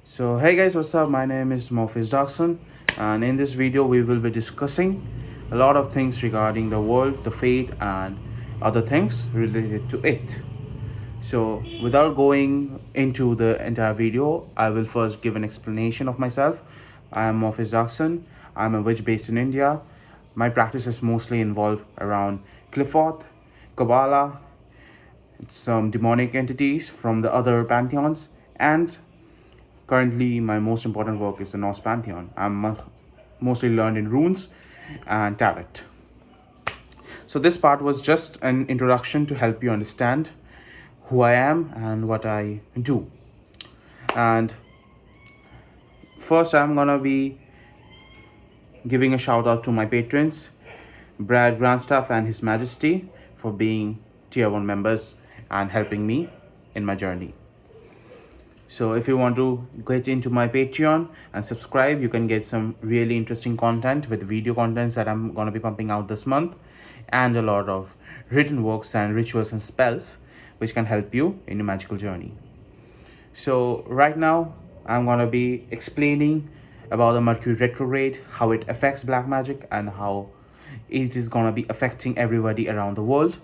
So hey guys, what's up? My name is Morpheus Darkson, and in this video we will be discussing a lot of things regarding the world, the faith, and other things related to it. So without going into the entire video, I will first give an explanation of myself. I am Morpheus Darkson. I'm a witch based in India. My practices mostly involve around Qliphoth, Kabbalah, some demonic entities from the other pantheons, and currently, my most important work is the Norse Pantheon. I'm mostly learned in runes and tarot. So, this part was just an introduction to help you understand who I am and what I do. And first, I'm gonna be giving a shout out to my patrons, Brad Grandstaff and His Majesty, for being tier 1 members and helping me in my journey. So if you want to get into my Patreon and subscribe, you can get some really interesting content with video contents that I'm going to be pumping out this month, and a lot of written works and rituals and spells which can help you in your magical journey. So right now I'm going to be explaining about the Mercury Retrograde, how it affects black magic, and how it is going to be affecting everybody around the world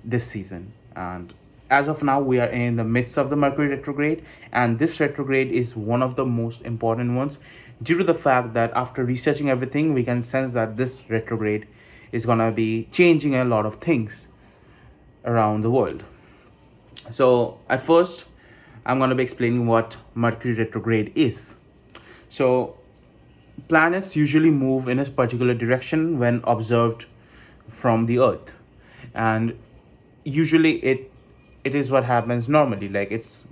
this season. And as of now, we are in the midst of the Mercury retrograde, and this retrograde is one of the most important ones due to the fact that after researching everything, we can sense that this retrograde is gonna be changing a lot of things around the world. So, at first, I'm gonna be explaining what Mercury retrograde is. So, planets usually move in a particular direction when observed from the Earth, and usually it is what happens normally. Like, it's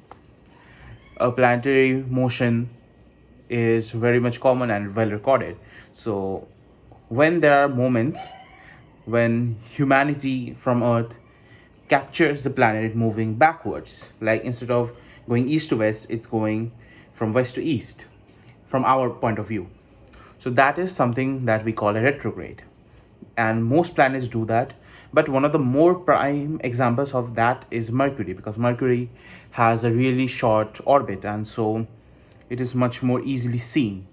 a planetary motion is very much common and well recorded. So when there are moments when humanity from Earth captures the planet moving backwards, like instead of going east to west, it's going from west to east from our point of view. So that is something that we call a retrograde, and most planets do that. But one of the more prime examples of that is Mercury, because Mercury has a really short orbit, and so it is much more easily seen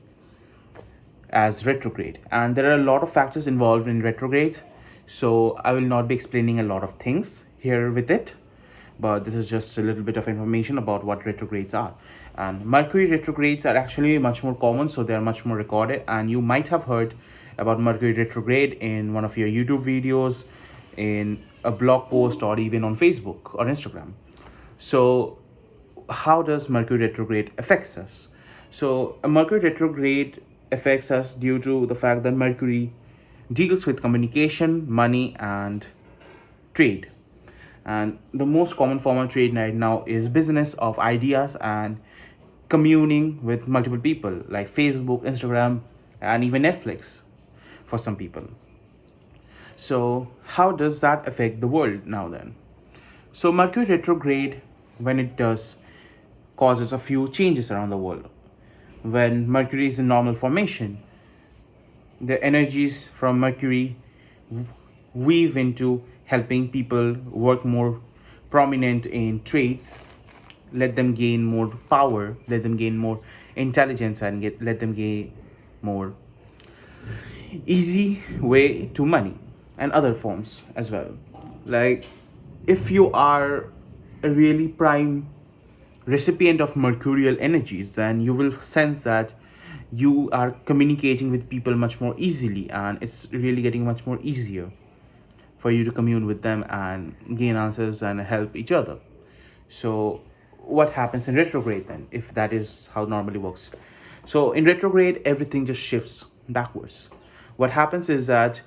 as retrograde. And there are a lot of factors involved in retrogrades, so I will not be explaining a lot of things here with it, but this is just a little bit of information about what retrogrades are. And Mercury retrogrades are actually much more common, so they are much more recorded, and you might have heard about Mercury retrograde in one of your YouTube videos, in a blog post, or even on Facebook or Instagram. So how does Mercury retrograde affects us? So a Mercury retrograde affects us due to the fact that Mercury deals with communication, money, and trade. And the most common form of trade right now is business of ideas and communing with multiple people, like Facebook, Instagram, and even Netflix for some people. So how does that affect the world now then? So Mercury retrograde, when it does, causes a few changes around the world. When Mercury is in normal formation, the energies from Mercury weave into helping people work more prominent in trades, let them gain more power, let them gain more intelligence, and let them gain more easy way to money and other forms as well. Like, if you are a really prime recipient of mercurial energies, then you will sense that you are communicating with people much more easily, and it's really getting much more easier for you to commune with them and gain answers and help each other. So what happens in retrograde then, if that is how it normally works? So in retrograde, everything just shifts backwards. What happens is that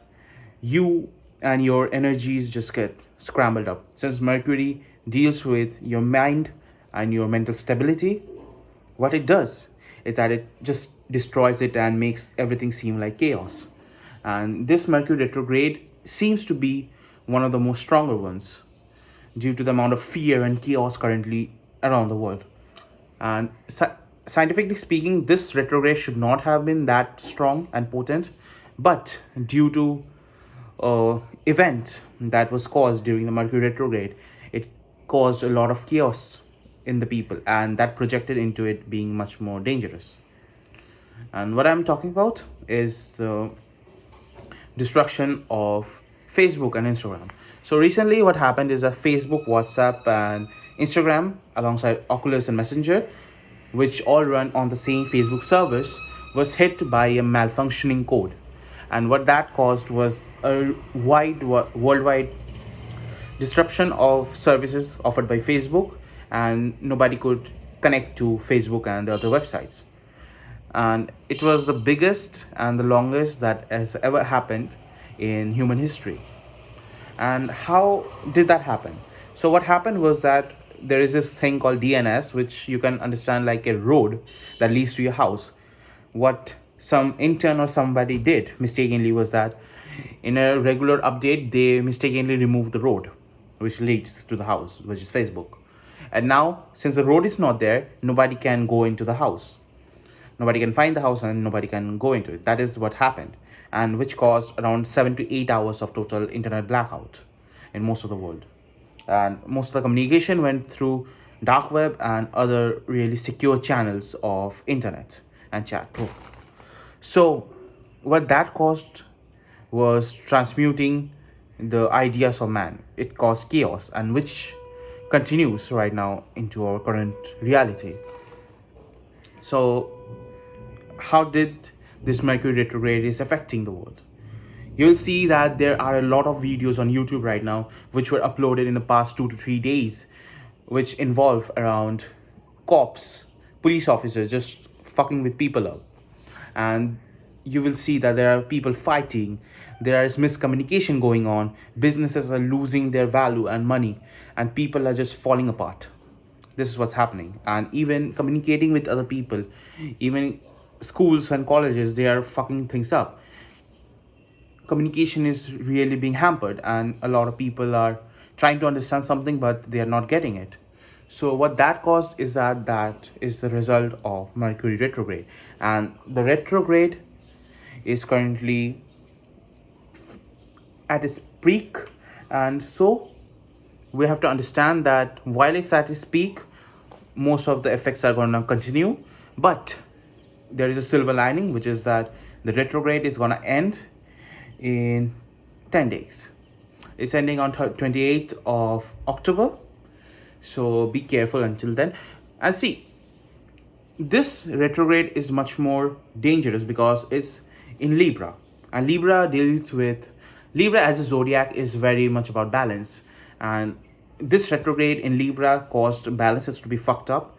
you and your energies just get scrambled up. Since Mercury deals with your mind and your mental stability, what it does is that it just destroys it and makes everything seem like chaos. And this Mercury retrograde seems to be one of the most stronger ones due to the amount of fear and chaos currently around the world. And scientifically speaking, this retrograde should not have been that strong and potent, but due to event that was caused during the Mercury retrograde, it caused a lot of chaos in the people, and that projected into it being much more dangerous. And what I'm talking about is the destruction of Facebook and Instagram. So recently, what happened is that Facebook, WhatsApp, and Instagram, alongside Oculus and Messenger, which all run on the same Facebook service, was hit by a malfunctioning code. And what that caused was a worldwide disruption of services offered by Facebook, and nobody could connect to Facebook and the other websites. And it was the biggest and the longest that has ever happened in human history. And how did that happen? So what happened was that there is this thing called DNS, which you can understand like a road that leads to your house. What some intern or somebody did mistakenly was that in a regular update they mistakenly removed the road which leads to the house, which is Facebook. And now, since the road is not there, nobody can go into the house. Nobody can find the house and nobody can go into it. That is what happened, and which caused around 7 to 8 hours of total internet blackout in most of the world. And most of the communication went through dark web and other really secure channels of internet and chat. So what that caused was transmuting the ideas of man. It caused chaos, and which continues right now into our current reality. So how did this Mercury retrograde is affecting the world? You'll see that there are a lot of videos on YouTube right now which were uploaded in the past 2 to 3 days, which involve around cops, police officers just fucking with people up. And you will see that there are people fighting, there is miscommunication going on, businesses are losing their value and money, and people are just falling apart. This is what's happening. And even communicating with other people, even schools and colleges, they are fucking things up. Communication is really being hampered, and a lot of people are trying to understand something but they are not getting it. So what that caused is that is the result of Mercury retrograde, and the retrograde is currently at its peak. And so we have to understand that while it's at its peak, most of the effects are going to continue, but there is a silver lining, which is that the retrograde is going to end in 10 days. It's ending on 28th of October, so be careful until then. And see, this retrograde is much more dangerous because it's in Libra, and Libra as a zodiac is very much about balance, and this retrograde in Libra caused balances to be fucked up,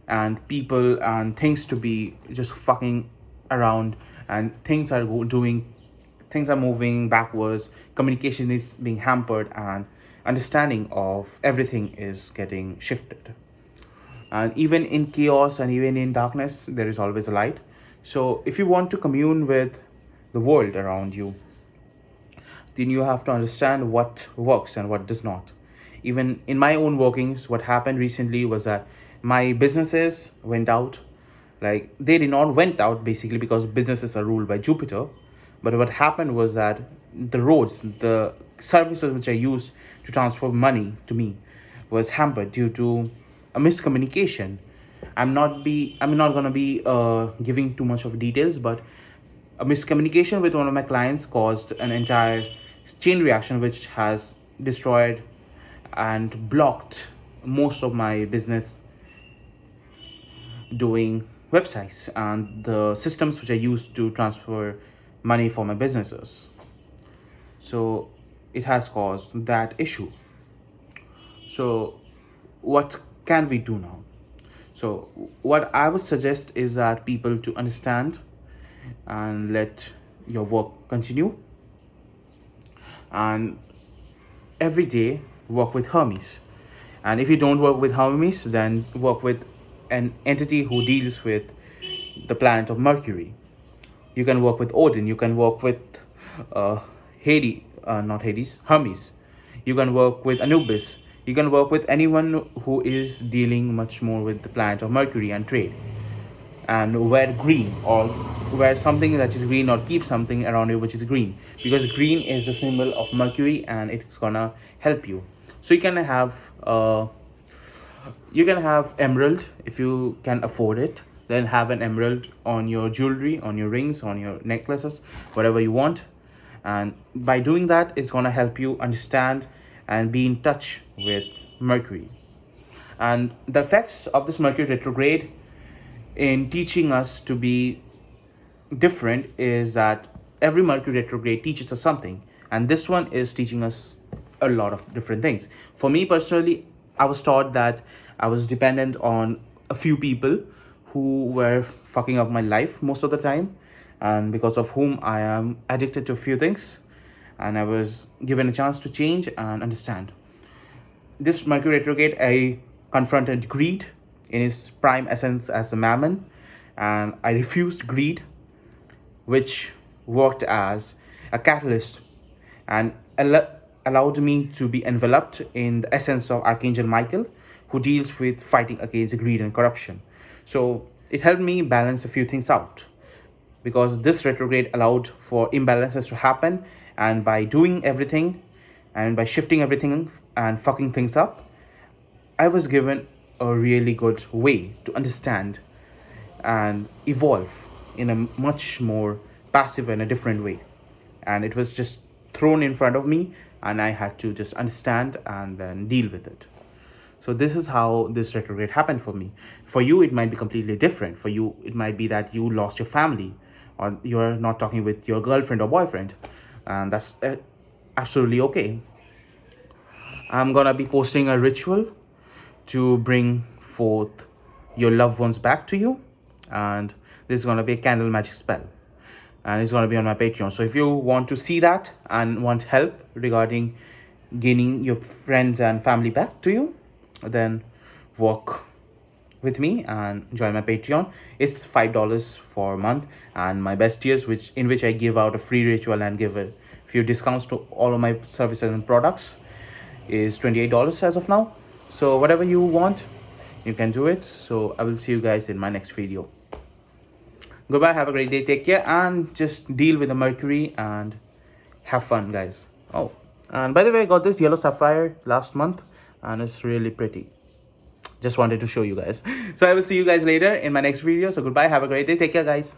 and people and things to be just fucking around, and things are moving backwards, communication is being hampered, and understanding of everything is getting shifted. And even in chaos and even in darkness, there is always a light. So if you want to commune with the world around you, then you have to understand what works and what does not. Even in my own workings, what happened recently was that my businesses went out. Like, they did not went out basically because businesses are ruled by Jupiter. But what happened was that the roads, the services which I used to transfer money to me was hampered due to a miscommunication. I'm not gonna be giving too much of details, but a miscommunication with one of my clients caused an entire chain reaction which has destroyed and blocked most of my business doing websites and the systems which I used to transfer money for my businesses. So it has caused that issue. So what can we do now? So what I would suggest is that people to understand and let your work continue, and every day work with Hermes. And if you don't work with Hermes, then work with an entity who deals with the planet of Mercury. You can work with Odin, you can work with Hermes. You can work with Anubis. You can work with anyone who is dealing much more with the planet of Mercury and trade. And wear green, or wear something that is green, or keep something around you which is green, because green is the symbol of Mercury and it's gonna help you. So you can have You can have emerald if you can afford it. Then have an emerald on your jewelry, on your rings, on your necklaces, whatever you want. And by doing that, it's going to help you understand and be in touch with Mercury. And the effects of this Mercury retrograde in teaching us to be different is that every Mercury retrograde teaches us something, and this one is teaching us a lot of different things. For me personally, I was taught that I was dependent on a few people who were fucking up my life most of the time, and because of whom I am addicted to a few things, and I was given a chance to change and understand. This Mercury retrograde, I confronted greed in its prime essence as a mammon, and I refused greed, which worked as a catalyst and allowed me to be enveloped in the essence of Archangel Michael, who deals with fighting against greed and corruption. So it helped me balance a few things out, because this retrograde allowed for imbalances to happen, and by doing everything and by shifting everything and fucking things up, I was given a really good way to understand and evolve in a much more passive and a different way. And it was just thrown in front of me, and I had to just understand and then deal with it. So this is how this retrograde happened for me. For you, it might be completely different. For you, it might be that you lost your family, or you're not talking with your girlfriend or boyfriend, and that's absolutely okay. I'm gonna be posting a ritual to bring forth your loved ones back to you, and this is gonna be a candle magic spell, and it's gonna be on my Patreon. So if you want to see that and want help regarding gaining your friends and family back to you, then work with me and join my Patreon. It's $5 for a month, and my best tiers, which I give out a free ritual and give a few discounts to all of my services and products, is $28 as of now. So whatever you want, you can do it. So I will see you guys in my next video. Goodbye, have a great day, take care, and just deal with the Mercury and have fun, guys. Oh, and by the way, I got this yellow sapphire last month, and it's really pretty. Just wanted to show you guys. So I will see you guys later in my next video. So goodbye, have a great day, take care, guys.